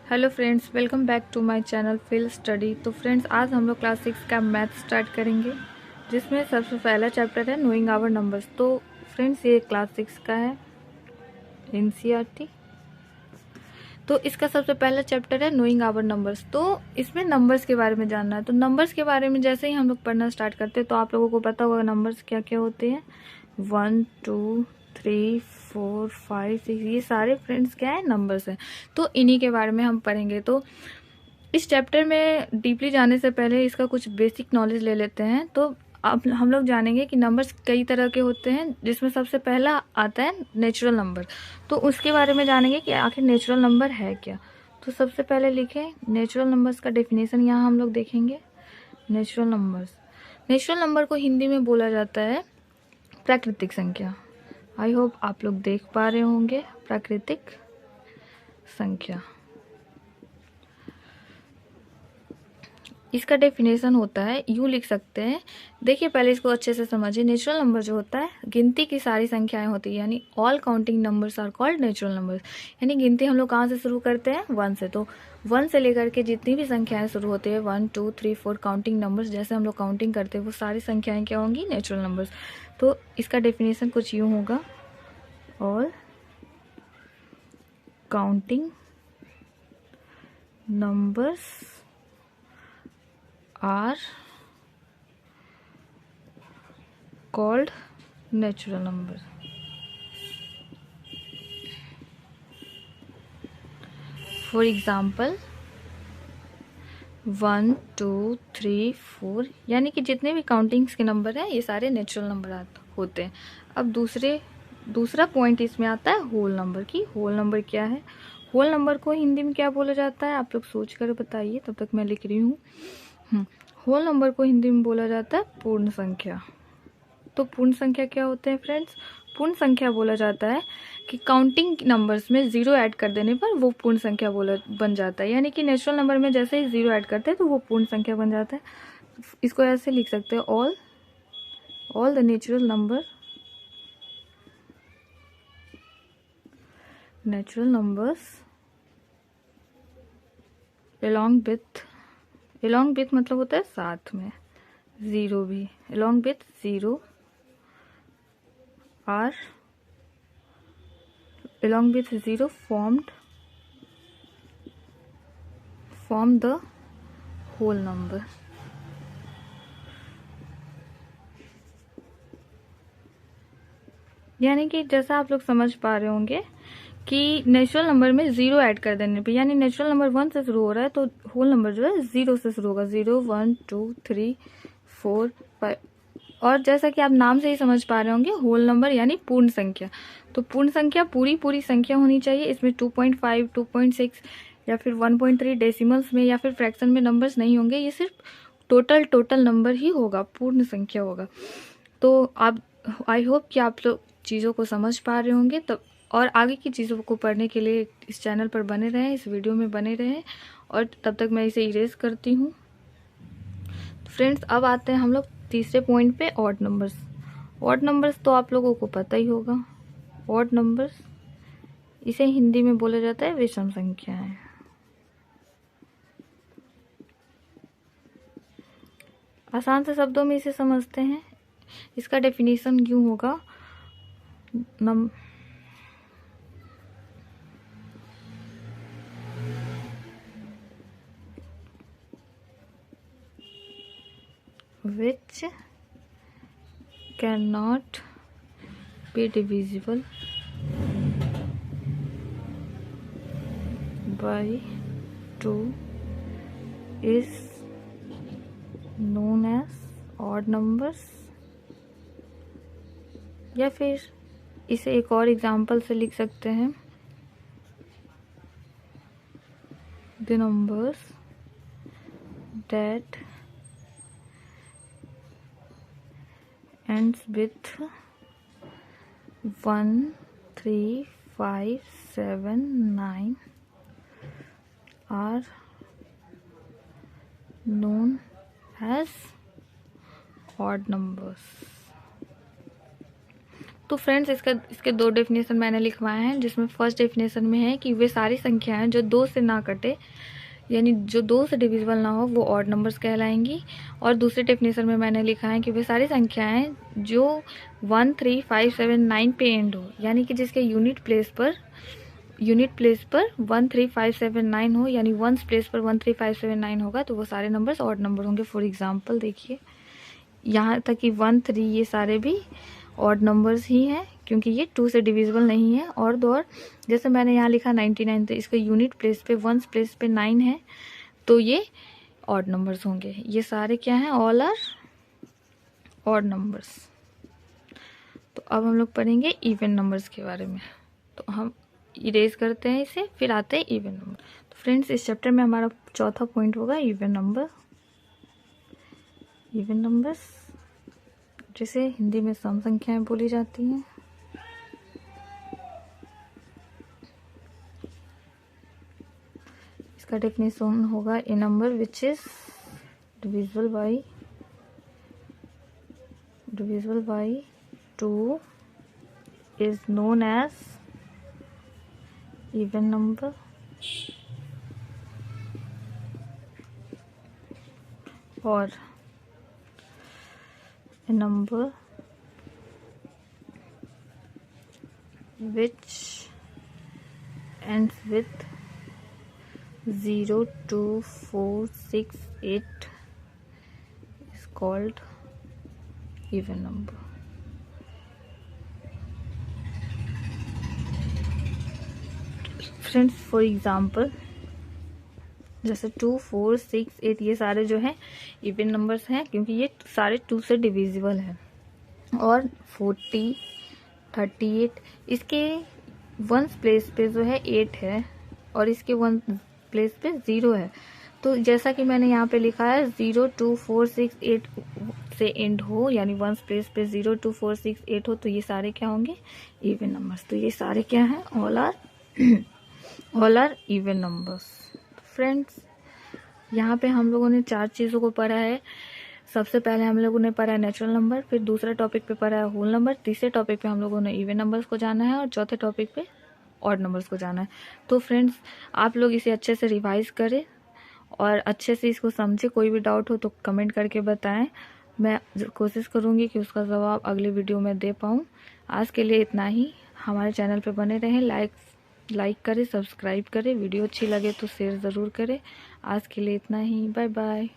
Hello friends, welcome back to my channel fill study. तो friends, आज हम लोग क्लास 6 का मैथ स्टार्ट करेंगे, जिसमें सबसे पहला चैप्टर है नोइंग आवर नंबर्स। तो फ्रेंड्स, ये क्लास 6 का है एनसीईआरटी। तो इसका सबसे पहला चैप्टर है नोइंग आवर नंबर्स। तो इसमें नंबर्स के बारे में जानना है। तो नंबर्स के बारे में जैसे ही हम लोग पढ़ना स्टार्ट करते हैं तो आप लोगों को पता होगा नंबर्स क्या क्या होते हैं। 1 2 3 4 5 6, ये सारे फ्रेंड्स क्या है, नंबर्स हैं। तो इन्हीं के बारे में हम पढ़ेंगे। तो इस चैप्टर में डीपली जाने से पहले इसका कुछ बेसिक नॉलेज ले लेते हैं। तो अब हम लोग जानेंगे कि नंबर्स कई तरह के होते हैं, जिसमें सबसे पहला आता है नेचुरल नंबर। तो उसके बारे में जानेंगे कि आखिर नेचुरल नंबर है क्या। तो सबसे पहले लिखें नेचुरल नंबर्स का डेफिनेशन, यहाँ हम लोग देखेंगे। नेचुरल नंबर को हिंदी में बोला जाता है प्राकृतिक संख्या। आई होप आप लोग देख पा रहे होंगे प्राकृतिक संख्या। इसका डेफिनेशन होता है, यूँ लिख सकते हैं। देखिए, पहले इसको अच्छे से समझिए। नेचुरल नंबर जो होता है, गिनती की सारी संख्याएं होती है, यानी all counting numbers are called natural numbers. यानी गिनती हम लोग कहाँ से शुरू करते हैं, 1 से। तो 1 से लेकर के जितनी भी संख्याएं शुरू होती है, 1 2 3 4 काउंटिंग नंबर्स, जैसे हम लोग काउंटिंग करते हैं, वो सारी संख्याएं क्या होंगी, नेचुरल नंबर्स। तो इसका डेफिनेशन कुछ यूँ होगा, all counting numbers are called natural numbers. For example, 1 2 3 4, यानी कि जितने भी काउंटिंग्स के नंबर हैं, ये सारे नेचुरल नंबर होते हैं। अब दूसरा पॉइंट इसमें आता है होल नंबर की। होल नंबर क्या है? होल नंबर को हिंदी में क्या बोला जाता है, आप लोग सोच कर बताइए, तब तक मैं लिख रही हूँ। होल नंबर को हिंदी में बोला जाता है पूर्ण संख्या। तो पूर्ण संख्या क्या होते हैं फ्रेंड्स? पूर्ण संख्या बोला जाता है कि काउंटिंग नंबर्स में जीरो ऐड कर देने पर वो पूर्ण संख्या बन जाता है। यानी कि नेचुरल नंबर में जैसे ही जीरो ऐड करते हैं तो वो पूर्ण संख्या बन जाता है। इसको ऐसे लिख सकते हैं, all the natural numbers along with मतलब होता है साथ में, जीरो भी, along with zero form the whole number. यानी कि जैसा आप लोग समझ पा रहे होंगे कि नेचुरल नंबर में जीरो ऐड कर देने पे, यानी नेचुरल नंबर 1 से शुरू हो रहा है तो होल नंबर जो है 0 से शुरू होगा। 0 1 2 3 4 5। और जैसा कि आप नाम से ही समझ पा रहे होंगे, होल नंबर यानी पूर्ण संख्या। तो पूर्ण संख्या पूरी संख्या होनी चाहिए। इसमें 2.5 2.6 या फिर 1.3 डेसिमल्स में या फिर फ्रैक्शन में नंबर्स नहीं होंगे। ये सिर्फ टोटल नंबर ही होगा, पूर्ण संख्या होगा। तो आप, आई होप कि आप लोग चीज़ों को समझ पा रहे होंगे। तब और आगे की चीज़ों को पढ़ने के लिए इस चैनल पर बने रहें, इस वीडियो में बने रहें। और तब तक मैं इसे इरेज करती हूँ। फ्रेंड्स, अब आते हैं हम लोग तीसरे पॉइंट पे, ऑड नंबर्स। ऑड नंबर्स तो आप लोगों को पता ही होगा। ऑड नंबर्स, इसे हिंदी में बोला जाता है विषम संख्याएं। आसान से शब्दों में इसे समझते हैं। इसका डेफिनेशन यूँ होगा, which cannot be divisible by 2 is known as odd numbers। या फिर इसे एक और एग्जाम्पल से लिख सकते हैं, the numbers that ends with 1 3 5 7 9 are known as odd numbers। तो फ्रेंड्स इसके दो डेफिनेशन मैंने लिखवाए हैं, जिसमें फर्स्ट डेफिनेशन में है कि वे सारी संख्याएं जो 2 से ना कटे, यानी जो 2 से डिविजिबल ना हो, वो ऑड नंबर्स कहलाएंगी। और दूसरे डेफिनेशन में मैंने लिखा है कि वे सारी संख्याएं जो 1, 3, 5, 7, 9 पे एंड हो, यानी कि जिसके यूनिट प्लेस पर 1, 3, 5, 7, 9 हो, यानी वंस प्लेस पर 1, 3, 5, 7, 9 होगा, तो वो सारे नंबर्स ऑड नंबर होंगे। फॉर एग्जाम्पल देखिए, यहाँ तक कि 1, 3 ये सारे भी ऑड नंबर्स ही हैं, क्योंकि ये 2 से डिविजिबल नहीं है। और दो और, जैसे मैंने यहाँ लिखा 99, तो इसका यूनिट प्लेस पे वंस प्लेस पे 9 है, तो ये ऑड नंबर्स होंगे। ये सारे क्या हैं? All are odd numbers. तो अब हम लोग पढ़ेंगे इवन नंबर्स के बारे में। तो हम इरेज करते हैं इसे, फिर आते हैं इवन नंबर। तो फ्रेंड्स, इस चैप्टर में हमारा चौथा पॉइंट होगा इवन नंबर। इवन नंबर्स जिसे हिंदी में सम संख्याएं बोली जाती हैं। इसका डेफिनेशन होगा a number which is divisible by 2 is known as even number, or a number which ends with 0, 2, 4, 6, 8 is called even number. Friends, for example जैसे 2, 4, 6, 8 ये सारे जो हैं इवन नंबर्स हैं, क्योंकि ये सारे 2 से डिविजिबल हैं। और 40, 38 इसके वंस प्लेस पे जो है 8 है, और इसके वन प्लेस पे 0 है। तो जैसा कि मैंने यहाँ पे लिखा है 0, 2, 4, 6, 8 से एंड हो, यानी वंस प्लेस पे 0, 2, 4, 6, 8 हो, तो ये सारे क्या होंगे? Even numbers. तो ये सारे क्या हैं? All are even numbers. Friends, यहाँ पे हम लोगों ने 4 चीज़ों को पढ़ा है। सबसे पहले हम लोगों ने पढ़ा है नेचुरल नंबर, फिर दूसरे टॉपिक पे पढ़ा है होल नंबर, तीसरे टॉपिक पे हम लोगों ने इवन नंबर्स को जाना है, और चौथे टॉपिक पे ऑड नंबर्स को जाना है। तो फ्रेंड्स, आप लोग इसे अच्छे से रिवाइज करें और अच्छे से इसको समझें। कोई भी डाउट हो तो कमेंट करके बताएं, मैं कोशिश करूँगी कि उसका जवाब अगले वीडियो में दे पाऊँ। आज के लिए इतना ही। हमारे चैनल पर बने रहें, लाइक करें, सब्सक्राइब करें, वीडियो अच्छी लगे तो शेयर ज़रूर करें। आज के लिए इतना ही। Bye bye.